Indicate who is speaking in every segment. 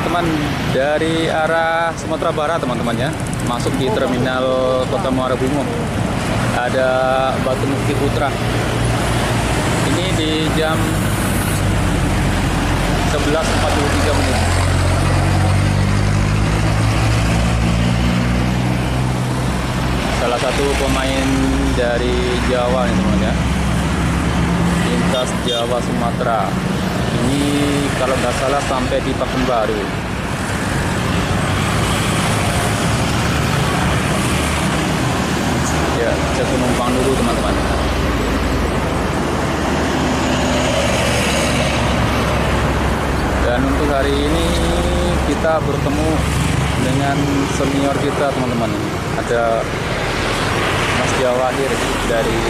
Speaker 1: teman-teman dari arah Sumatera Barat teman-teman ya, masuk di terminal Kota Muara Bungo. Ada Batu Mukti Putra. Ini di jam 11.43 menit. Salah satu pemain dari Jawa nih teman-teman ya, lintas Jawa Sumatera. Ini kalau nggak salah sampai di Pekanbaru. Ya, saya penumpang dulu teman-teman. Dan untuk hari ini kita bertemu dengan senior kita teman-teman. Ada Mas Jawahir dari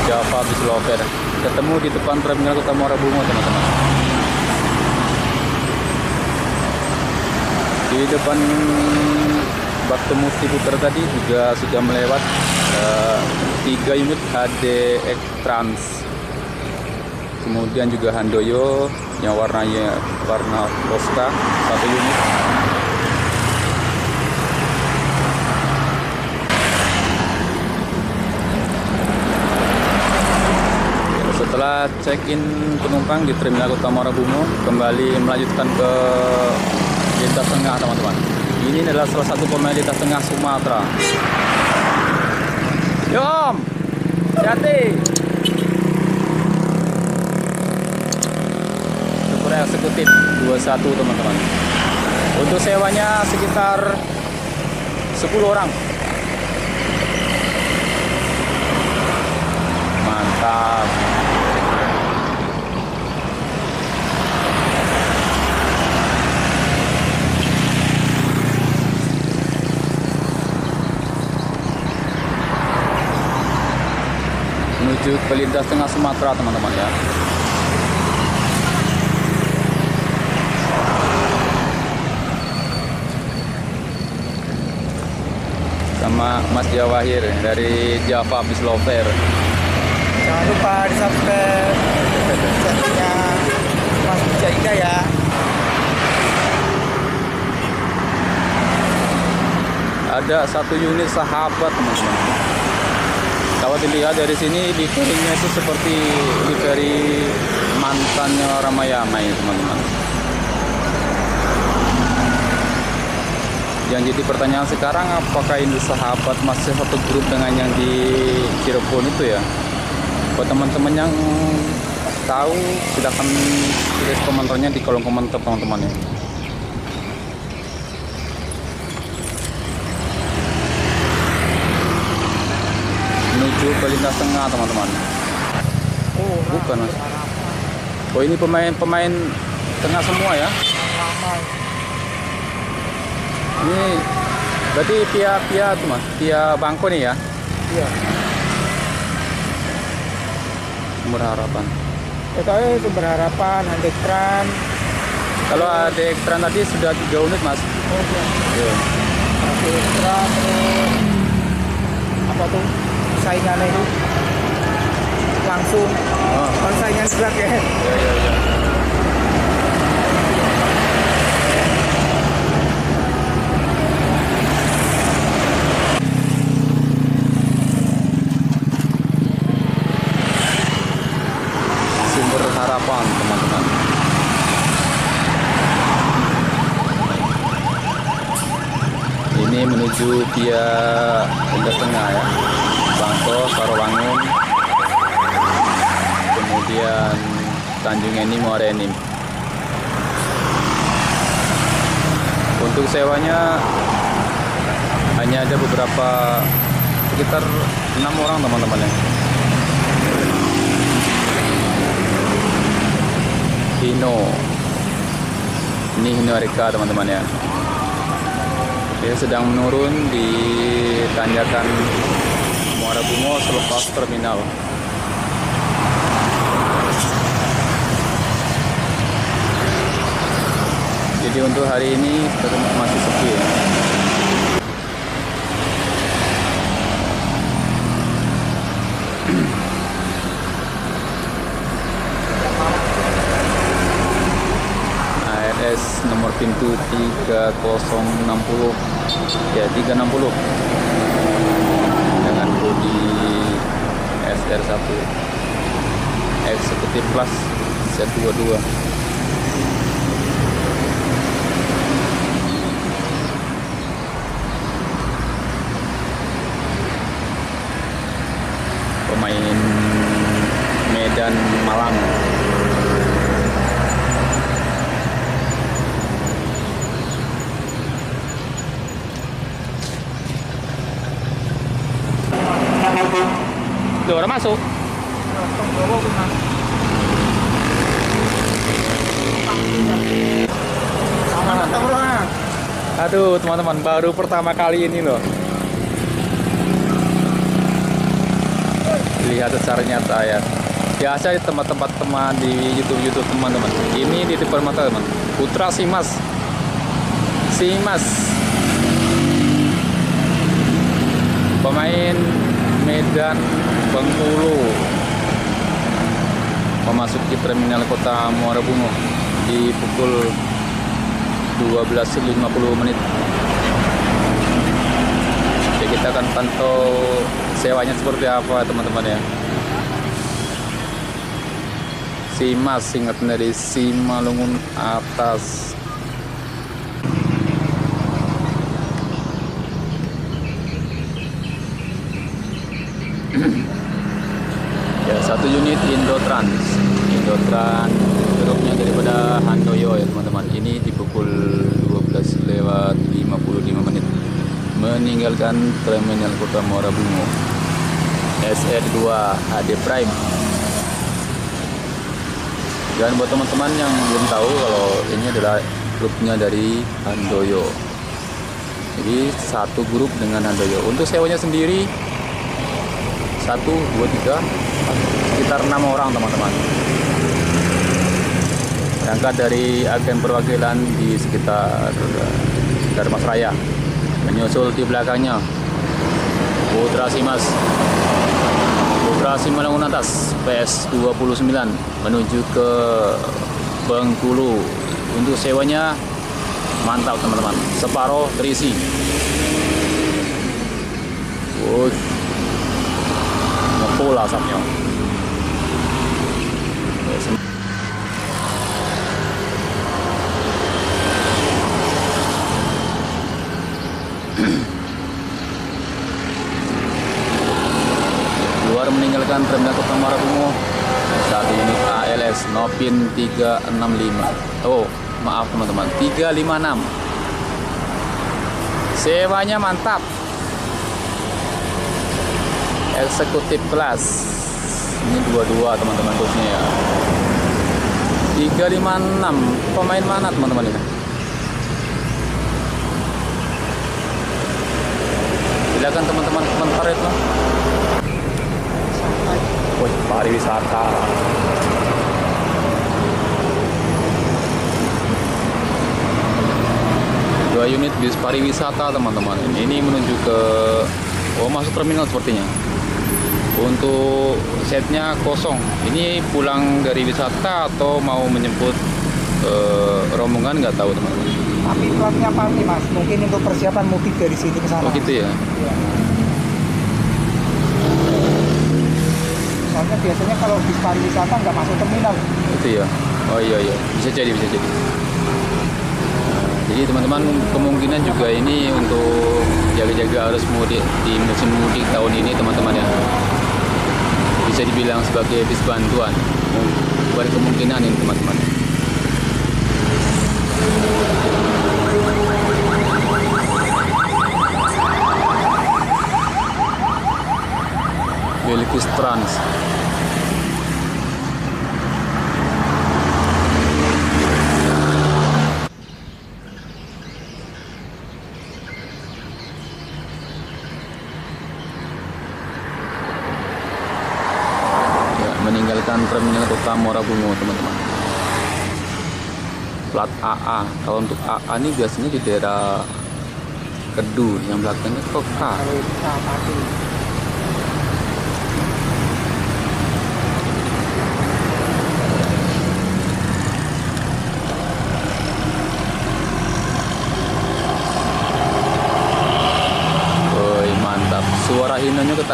Speaker 1: Java Bis Lover. Ketemu di depan terminal Kota Muara Bungo teman-teman. Di depan Batu Mukti Putra tadi juga sudah melewat 3 unit HD X-Trans. Kemudian juga Handoyo yang warna Tosca 1 unit. Setelah check-in penumpang di terminal Kota Muara Bungo, kembali melanjutkan ke lintas tengah teman-teman. Ini adalah salah satu pemain lintas tengah Sumatera. Yom, hati. Super eksekutif 21 teman-teman. Untuk sewanya sekitar 10 orang. Mantap. Menuju ke lintas tengah Sumatera teman-teman ya. Sama Mas Jawahir dari Java Bis Lover.
Speaker 2: Jangan lupa di subscribe channelnya Mas Jaida ya.
Speaker 1: Ada 1 unit Sahabat teman-teman. Kalau dilihat dari sini, liverinya itu seperti livery mantannya Ramayana ya teman-teman. Yang jadi pertanyaan sekarang, apakah ini Sahabat masih satu grup dengan yang di Cirebon itu ya? Buat teman-teman yang tahu, silahkan tulis komentarnya di kolom komentar teman-teman ya. Menuju ke lintas tengah teman-teman.
Speaker 2: Oh,
Speaker 1: bukan mas. Oh, ini pemain tengah semua ya. Ini berarti Pia tuh mas, Pia Bangko nih ya.
Speaker 2: Iya.
Speaker 1: Sumber Harapan.
Speaker 2: Itu berharapan Handekran.
Speaker 1: Kalau ada X-Trans tadi sudah 3 unit mas.
Speaker 2: Oh iya.
Speaker 1: Yeah.
Speaker 2: Handekran terus apa tuh? Saingannya itu langsung saingan berat ya.
Speaker 1: Ya. Sumber Harapan teman-teman. Ini menuju via lintas tengah ya. Bangko, Sarowangun, kemudian Tanjung Enim, Muara Enim. Untuk sewanya hanya ada beberapa, sekitar 6 orang teman-teman ya. Ini Hino Erika teman-teman ya. Dia sedang menurun di tanjakan Muara Bungo selepas terminal. Jadi untuk hari ini masih sepi ya. ARS 6 3060 ya 360 dengan bodi SR1 Executive Plus Z22. Pemain Medan Malang. Tuh, udah masuk. Aduh, teman-teman, baru pertama kali ini loh. Lihat secara nyata ya. Biasa di tempat-tempat teman di YouTube teman-teman. Ini di depan mata teman. Putra Simas. Pemain Medan Bengkulu memasuki terminal kota Muara Bungo di pukul 12.50 menit. Jadi kita akan pantau sewanya seperti apa teman-teman ya. Simas ingat dari Simalungun atas. Ya, satu unit Indotrans grupnya daripada Handoyo ya teman-teman. Ini di pukul 12:55 menit meninggalkan terminal kota Muara Bungo. SR2 HD Prime. Dan buat teman-teman yang belum tahu kalau ini adalah grupnya dari Handoyo. Jadi satu grup dengan Handoyo. Untuk sewanya sendiri 1, 2, 3 sekitar 6 orang teman-teman. Berangkat dari agen perwakilan di sekitar Mas Raya. Menyusul di belakangnya Putra Simalungun atas PS29 menuju ke Bengkulu. Untuk sewanya mantap teman-teman, separuh terisi. Ngepul asapnya. Keluar meninggalkan terminal kota Muara Bungo. Satu unit ALS Nopin 365. Oh, maaf teman-teman, 356. Sewanya mantap. Eksekutif kelas. Ini 22 teman-teman bosnya ya. 356. Pemain mana teman-teman ini? Silakan teman-teman komentar itu. Wih, pariwisata. Dua unit bis pariwisata teman-teman. Ini menuju ke masuk terminal sepertinya. Untuk setnya kosong. Ini pulang dari wisata atau mau menjemput rombongan nggak tahu teman-teman.
Speaker 2: Tapi platnya pagi mas, mungkin untuk persiapan mudik dari sini ke sana.
Speaker 1: Oh gitu ya.
Speaker 2: Ya. Soalnya biasanya kalau bis pariwisata nggak masuk terminal.
Speaker 1: Itu ya. Oh iya, bisa jadi. Jadi teman-teman kemungkinan juga ini untuk jaga-jaga arus mudik di musim mudik tahun ini teman-teman ya. Bisa dibilang sebagai bis bantuan. Buat kemungkinan ini teman-teman. Belkis Trans. Meninggalkan terminal kota Muara Bungo teman-teman. Plat AA. Kalau untuk AA ini biasanya di daerah Kedu, yang belakangnya Kota. suara hinonya ketahuan.